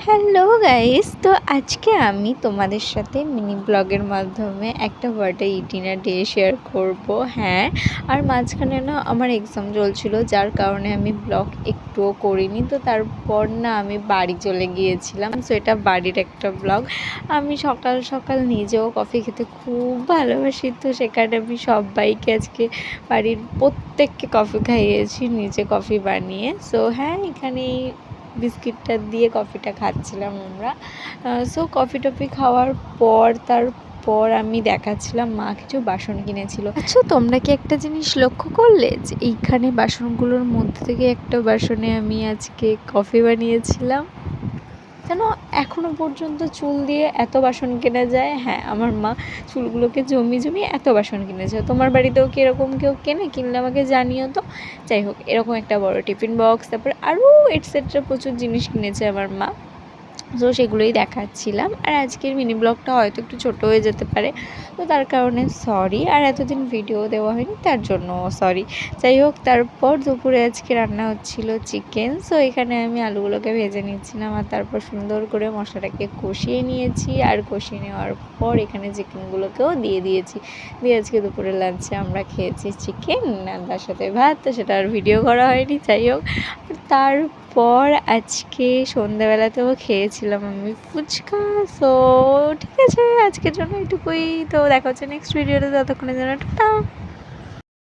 Hello guys, তো আজকে আমি তোমাদের সাথে মিনি ব্লগের মাধ্যমে একটা বার্থডে ডিনার ডে শেয়ার করব। হ্যাঁ, আর মাঝখানে না আমার এক্সাম চলছিল, যার কারণে আমি ব্লগ একটুও করিনি। তো তারপর না আমি বাড়ি চলে গিয়েছিলাম। সো এটা বাড়ির একটা ব্লগ। আমি সকাল সকাল নিজেও কফি খেতে খুব ভালোবাসি, তো সেখানে আমি সবাইকে আজকে বাড়ির প্রত্যেককে কফি খাইয়েছি নিজে কফি বানিয়ে। সো হ্যাঁ, এখানে বিস্কিটটা দিয়ে কফিটা খাচ্ছিলাম আমরা। সো কফি টফি খাওয়ার তারপর আমি দেখাচ্ছিলাম মা কিছু বাসন কিনেছিল। আচ্ছা, তোমরা কি একটা জিনিস লক্ষ্য করলে যে এইখানে বাসনগুলোর মধ্যে থেকে একটা বাসনে আমি আজকে কফি বানিয়েছিলাম? যেন এখনও পর্যন্ত চুল দিয়ে এত বাসন কেনা যায়। হ্যাঁ, আমার মা চুলগুলোকে জমিয়ে এত বাসন কিনেছে। তোমার বাড়িতেও কি এরকম কেউ কেনে? কিনলে আমাকে জানিও তো। যাই হোক, এরকম একটা বড় টিফিন বক্স, তারপর আরও এটসেট্রা প্রচুর জিনিস কিনেছে আমার মা। সো সেগুলোই দেখাচ্ছিলাম। আর আজকের মিনি ব্লগটা হয়তো একটু ছোটো হয়ে যেতে পারে, তো তার কারণে সরি। আর এতদিন ভিডিও দেওয়া হয়নি তার জন্য সরি। যাই হোক, তারপর দুপুরে আজকে রান্না হচ্ছিল চিকেন। সো এখানে আমি আলুগুলোকে ভেজে নিচ্ছিলাম, আর তারপর সুন্দর করে মশলাটাকে কষিয়ে নিয়েছি। আর কষিয়ে নেওয়ার পর এখানে চিকেনগুলোকেও দিয়ে দিয়েছি। দিয়ে আজকে দুপুরে লাঞ্চে আমরা খেয়েছি চিকেন আর তার সাথে ভাত। তো সেটা আর ভিডিও করা হয়নি। যাই হোক, তারপর আজকে সন্ধ্যাবেলাতেও খেয়েছিলাম আমি ফুচকা। সো ঠিক আছে, আজকের জন্য এটুকুই। তো দেখা হচ্ছে নেক্সট ভিডিওতে, ততক্ষণের জন্য টাটা।